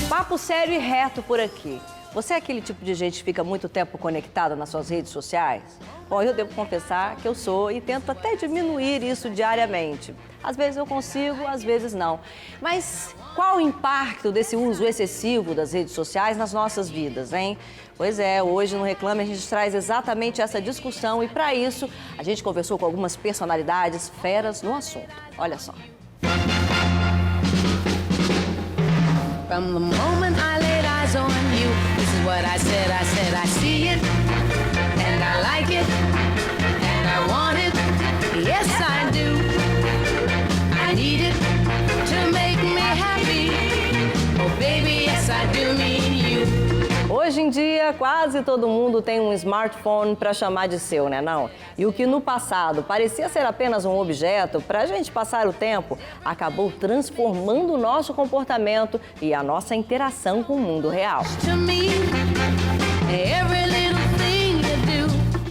Papo sério e reto por aqui. Você é aquele tipo de gente que fica muito tempo conectada nas suas redes sociais? Bom, eu devo confessar que eu sou e tento até diminuir isso diariamente. Às vezes eu consigo, às vezes não. Mas qual o impacto desse uso excessivo das redes sociais nas nossas vidas, hein? Pois é, hoje no Reclame a gente traz exatamente essa discussão e para isso a gente conversou com algumas personalidades feras no assunto. Olha só. From the moment I laid eyes on you, this is what I said, I see it, and I like it, and I want it, yes I do, I need it to make me happy, oh baby, yes I do mean you. Hoje em dia, quase todo mundo tem um smartphone para chamar de seu, né não? E o que no passado parecia ser apenas um objeto para a gente passar o tempo, acabou transformando o nosso comportamento e a nossa interação com o mundo real.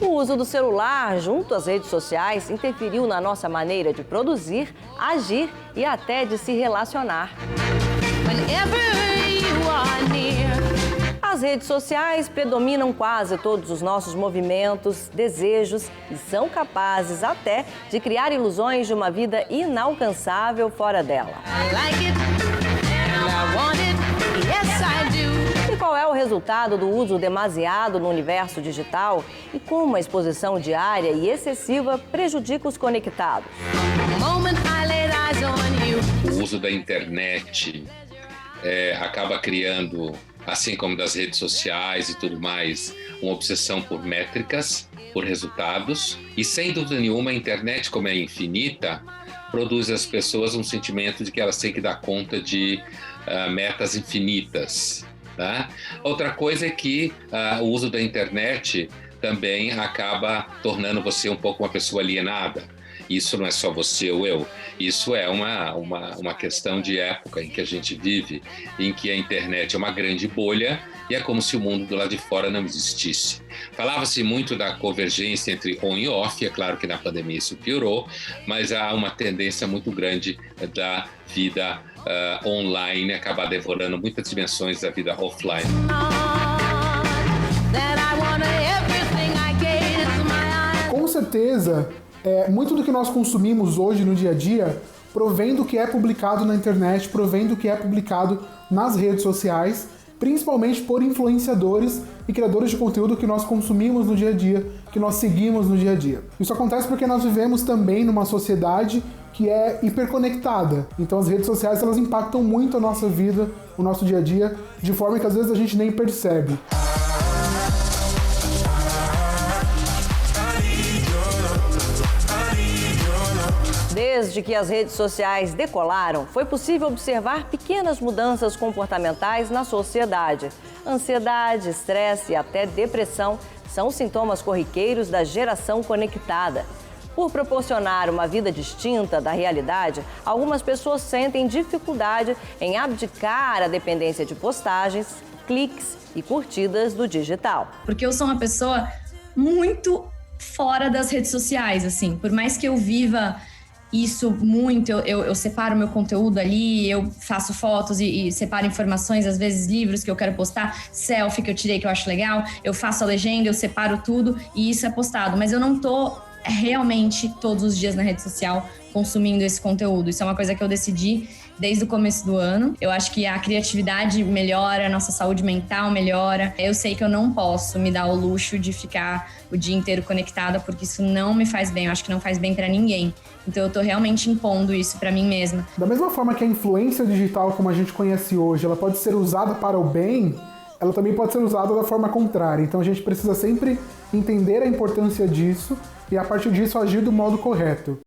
O uso do celular junto às redes sociais interferiu na nossa maneira de produzir, agir e até de se relacionar. As redes sociais predominam quase todos os nossos movimentos, desejos e são capazes até de criar ilusões de uma vida inalcançável fora dela. E qual é o resultado do uso demasiado no universo digital e como a exposição diária e excessiva prejudica os conectados? O uso da internet acaba criando, assim como das redes sociais e tudo mais, uma obsessão por métricas, por resultados. E sem dúvida nenhuma, a internet, como é infinita, produz às pessoas um sentimento de que elas têm que dar conta de metas infinitas. Tá? Outra coisa é que o uso da internet também acaba tornando você um pouco uma pessoa alienada. Isso não é só você ou eu, isso é uma questão de época em que a gente vive, em que a internet é uma grande bolha e é como se o mundo do lado de fora não existisse. Falava-se muito da convergência entre on e off, é claro que na pandemia isso piorou, mas há uma tendência muito grande da vida online acabar devorando muitas dimensões da vida offline. Com certeza, muito do que nós consumimos hoje no dia a dia provém do que é publicado na internet, provém do que é publicado nas redes sociais, principalmente por influenciadores e criadores de conteúdo que nós consumimos no dia a dia, que nós seguimos no dia a dia. Isso acontece porque nós vivemos também numa sociedade que é hiperconectada. Então as redes sociais elas impactam muito a nossa vida, o nosso dia a dia, de forma que às vezes a gente nem percebe. Desde que as redes sociais decolaram, foi possível observar pequenas mudanças comportamentais na sociedade. Ansiedade, estresse e até depressão são sintomas corriqueiros da geração conectada. Por proporcionar uma vida distinta da realidade, algumas pessoas sentem dificuldade em abdicar a dependência de postagens, cliques e curtidas do digital. Porque eu sou uma pessoa muito fora das redes sociais, assim, por mais que eu viva isso muito, eu separo meu conteúdo ali, eu faço fotos e separo informações, às vezes livros que eu quero postar, selfie que eu tirei que eu acho legal, eu faço a legenda, eu separo tudo e isso é postado, mas eu não tô realmente todos os dias na rede social consumindo esse conteúdo. Isso é uma coisa que eu decidi desde o começo do ano. Eu acho que a criatividade melhora, a nossa saúde mental melhora. Eu sei que eu não posso me dar o luxo de ficar o dia inteiro conectada, porque isso não me faz bem, eu acho que não faz bem pra ninguém. Então eu tô realmente impondo isso pra mim mesma. Da mesma forma que a influência digital como a gente conhece hoje, ela pode ser usada para o bem, ela também pode ser usada da forma contrária. Então a gente precisa sempre entender a importância disso e a partir disso agir do modo correto.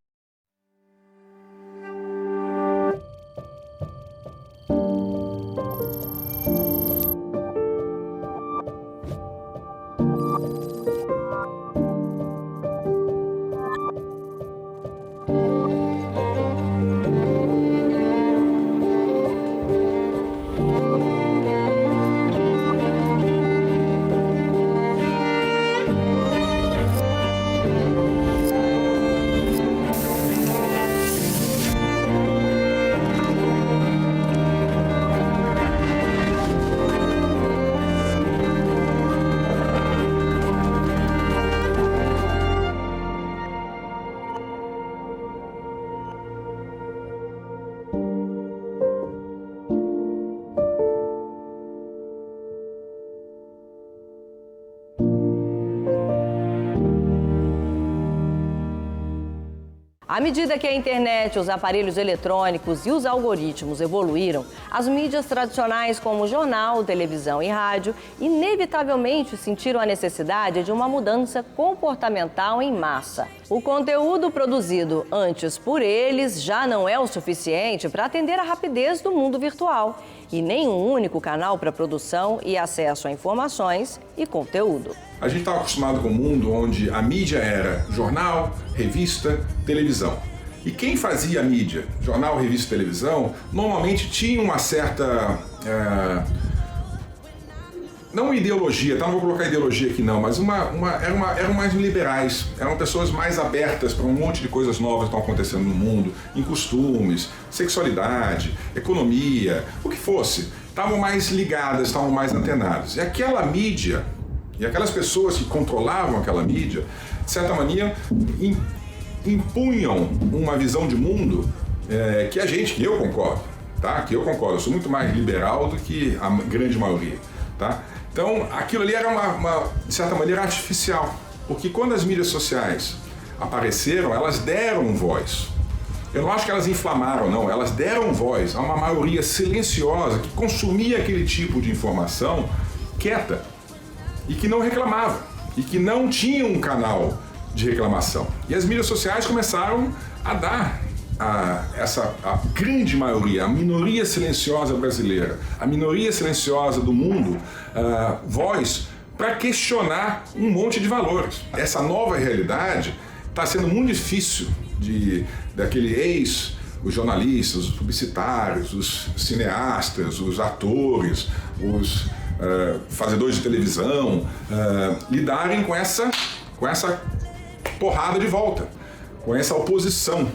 À medida que a internet, os aparelhos eletrônicos e os algoritmos evoluíram, as mídias tradicionais como jornal, televisão e rádio inevitavelmente sentiram a necessidade de uma mudança comportamental em massa. O conteúdo produzido antes por eles já não é o suficiente para atender à rapidez do mundo virtual e nem um único canal para produção e acesso a informações e conteúdo. A gente estava acostumado com um mundo onde a mídia era jornal, revista, televisão. E quem fazia a mídia, jornal, revista, televisão, normalmente tinha uma certa... não uma ideologia, tá? Não vou colocar ideologia aqui não, mas eram mais liberais, eram pessoas mais abertas para um monte de coisas novas que estão acontecendo no mundo, em costumes, sexualidade, economia, o que fosse. Estavam mais ligadas, estavam mais antenadas. E aquela mídia... E aquelas pessoas que controlavam aquela mídia, de certa maneira, impunham uma visão de mundo que eu concordo, tá? Que eu concordo, eu sou muito mais liberal do que a grande maioria, tá? Então, aquilo ali era de certa maneira, artificial, porque quando as mídias sociais apareceram, elas deram voz. Eu não acho que elas inflamaram, não, elas deram voz a uma maioria silenciosa que consumia aquele tipo de informação quieta. E que não reclamava, e que não tinha um canal de reclamação. E as mídias sociais começaram a dar a grande maioria, a minoria silenciosa brasileira, a minoria silenciosa do mundo, voz para questionar um monte de valores. Essa nova realidade está sendo muito difícil daquele os jornalistas, os publicitários, os cineastas, os atores, os fazedores de televisão, lidarem com essa porrada de volta, com essa oposição.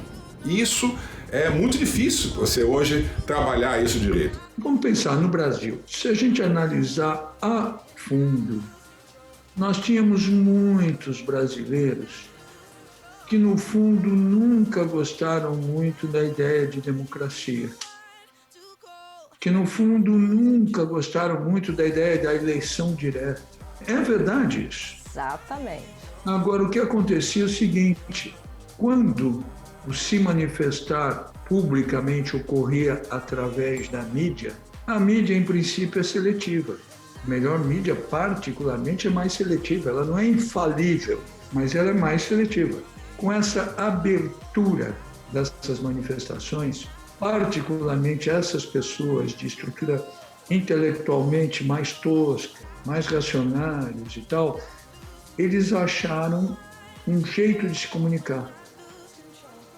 E isso é muito difícil você hoje trabalhar isso direito. Vamos pensar no Brasil. Se a gente analisar a fundo, nós tínhamos muitos brasileiros que no fundo nunca gostaram muito da ideia de democracia. Que no fundo nunca gostaram muito da ideia da eleição direta. É verdade isso. Exatamente. Agora, o que acontecia é o seguinte, quando o se manifestar publicamente ocorria através da mídia, a mídia, em princípio, é seletiva. A melhor mídia, particularmente, é mais seletiva. Ela não é infalível, mas ela é mais seletiva. Com essa abertura dessas manifestações, particularmente essas pessoas de estrutura intelectualmente mais tosca, mais racionários e tal, eles acharam um jeito de se comunicar.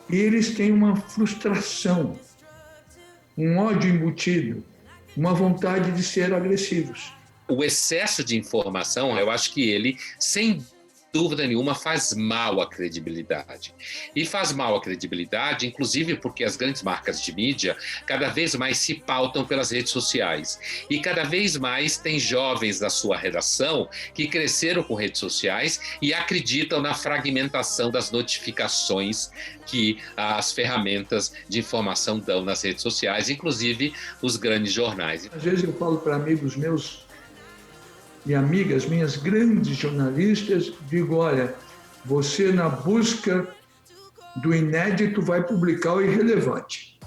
E eles têm uma frustração, um ódio embutido, uma vontade de ser agressivos. O excesso de informação, eu acho que ele, sem dúvida nenhuma, faz mal à credibilidade. E faz mal à credibilidade, inclusive porque as grandes marcas de mídia cada vez mais se pautam pelas redes sociais. E cada vez mais tem jovens da sua redação que cresceram com redes sociais e acreditam na fragmentação das notificações que as ferramentas de informação dão nas redes sociais, inclusive os grandes jornais. Às vezes eu falo para amigos meus e amigas minhas, grandes jornalistas, digo, olha, você na busca do inédito vai publicar o irrelevante.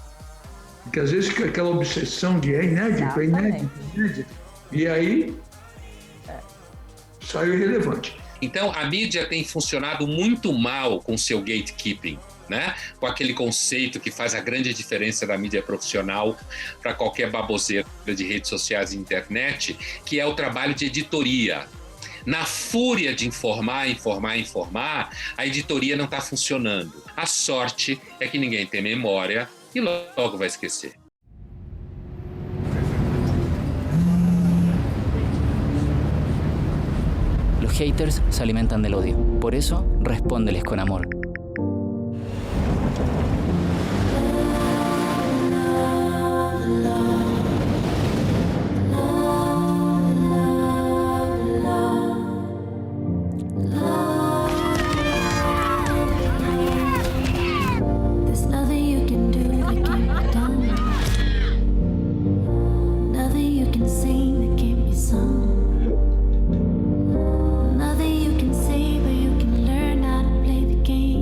Porque às vezes fica aquela obsessão de é inédito, é inédito, é inédito. E aí sai o irrelevante. Então a mídia tem funcionado muito mal com seu gatekeeping, né? Com aquele conceito que faz a grande diferença da mídia profissional para qualquer baboseira de redes sociais e internet, que é o trabalho de editoria. Na fúria de informar, a editoria não está funcionando. A sorte é que ninguém tem memória e logo vai esquecer. Los haters se alimentan del odio. Por eso, respóndeles con amor. Nothing you can say, but you can learn how to play the game.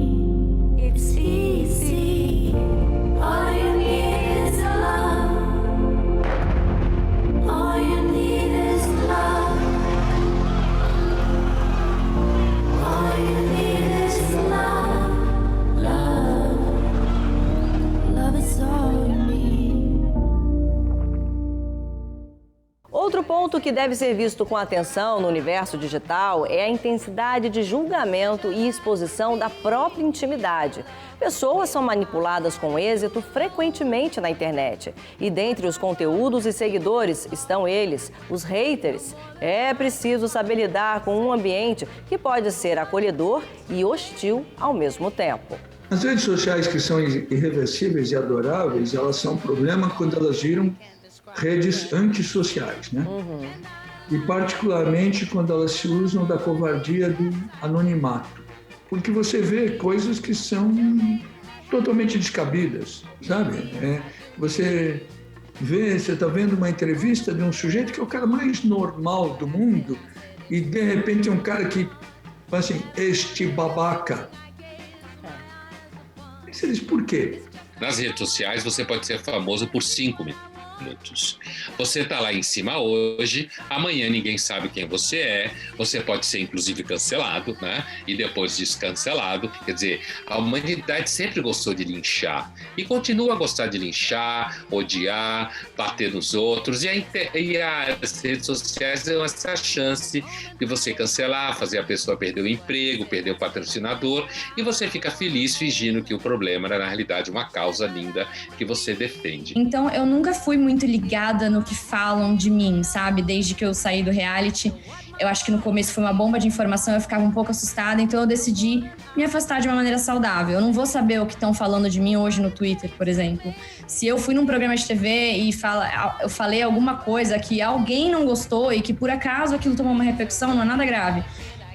Outro ponto que deve ser visto com atenção no universo digital é a intensidade de julgamento e exposição da própria intimidade. Pessoas são manipuladas com êxito frequentemente na internet. E dentre os conteúdos e seguidores estão eles, os haters. É preciso saber lidar com um ambiente que pode ser acolhedor e hostil ao mesmo tempo. As redes sociais, que são irreversíveis e adoráveis, elas são um problema quando elas viram redes antissociais, né? E particularmente quando elas se usam da covardia do anonimato. Porque você vê coisas que são totalmente descabidas, sabe? Você está vendo uma entrevista de um sujeito que é o cara mais normal do mundo e de repente é um cara que fala assim, este babaca. E você diz, por quê? Nas redes sociais você pode ser famoso por 5 minutos. Você está lá em cima hoje, amanhã ninguém sabe quem você pode ser inclusive cancelado, né? E depois descancelado. Quer dizer, a humanidade sempre gostou de linchar e continua a gostar de linchar, odiar, bater nos outros, e as redes sociais dão essa chance de você cancelar, fazer a pessoa perder o emprego, perder o patrocinador, e você fica feliz fingindo que o problema era na realidade uma causa linda que você defende. Então eu nunca fui muito ligada no que falam de mim, sabe? Desde que eu saí do reality, eu acho que no começo foi uma bomba de informação, eu ficava um pouco assustada, então eu decidi me afastar de uma maneira saudável. Eu não vou saber o que estão falando de mim hoje no Twitter, por exemplo. Se eu fui num programa de TV e eu falei alguma coisa que alguém não gostou e que por acaso aquilo tomou uma repercussão, não é nada grave.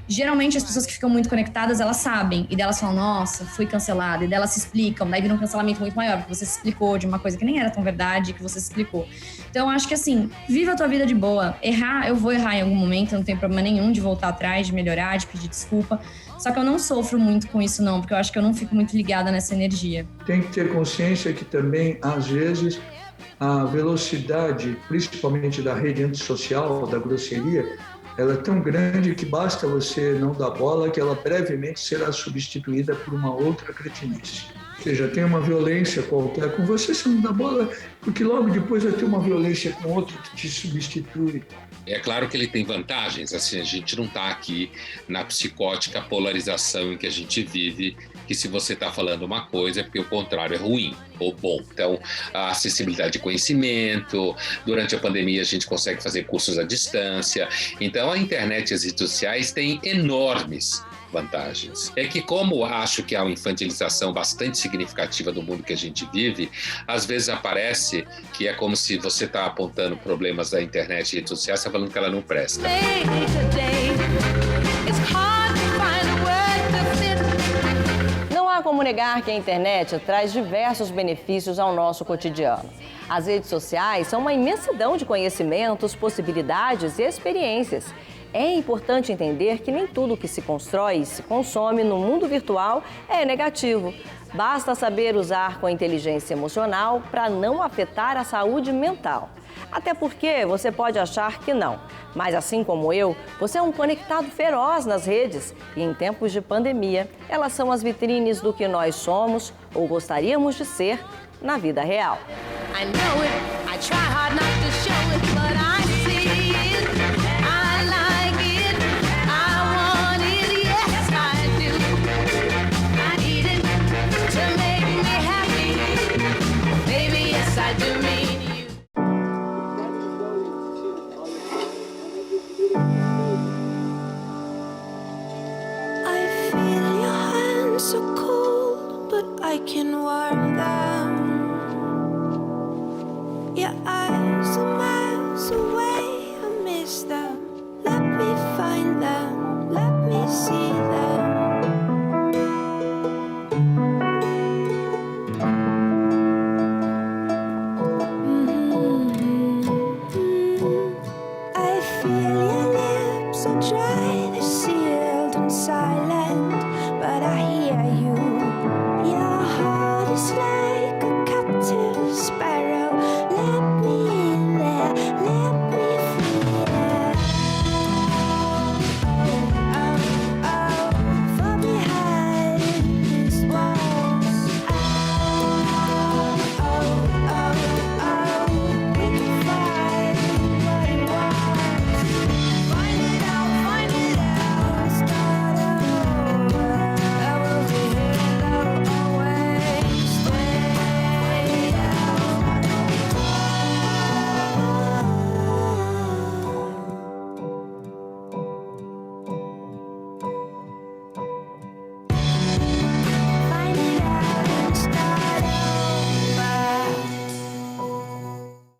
Geralmente as pessoas que ficam muito conectadas, elas sabem, e delas falam, nossa, fui cancelada, e delas se explicam, daí vira um cancelamento muito maior, porque você se explicou de uma coisa que nem era tão verdade, que você se explicou. Então eu acho que assim, viva a tua vida de boa. Errar, eu vou errar em algum momento, eu não tenho problema nenhum de voltar atrás, de melhorar, de pedir desculpa, só que eu não sofro muito com isso não, porque eu acho que eu não fico muito ligada nessa energia. Tem que ter consciência que também, às vezes, a velocidade, principalmente da rede antissocial, da grosseria, ela é tão grande que basta você não dar bola que ela brevemente será substituída por uma outra cretinice. Ou seja, tem uma violência qualquer com você, você não dá bola, porque logo depois vai ter uma violência com outro que te substitui. É claro que ele tem vantagens, assim, a gente não está aqui na psicótica polarização em que a gente vive, que se você está falando uma coisa é porque o contrário é ruim ou bom. Então, a acessibilidade de conhecimento, durante a pandemia a gente consegue fazer cursos à distância, então a internet e as redes sociais têm enormes vantagens. É que como acho que há uma infantilização bastante significativa do mundo que a gente vive, às vezes aparece que é como se você está apontando problemas da internet e redes sociais, está falando que ela não presta. Não há como negar que a internet traz diversos benefícios ao nosso cotidiano. As redes sociais são uma imensidão de conhecimentos, possibilidades e experiências. É importante entender que nem tudo que se constrói e se consome no mundo virtual é negativo. Basta saber usar com inteligência emocional para não afetar a saúde mental. Até porque você pode achar que não, mas assim como eu, você é um conectado feroz nas redes e em tempos de pandemia, elas são as vitrines do que nós somos ou gostaríamos de ser na vida real. I know it.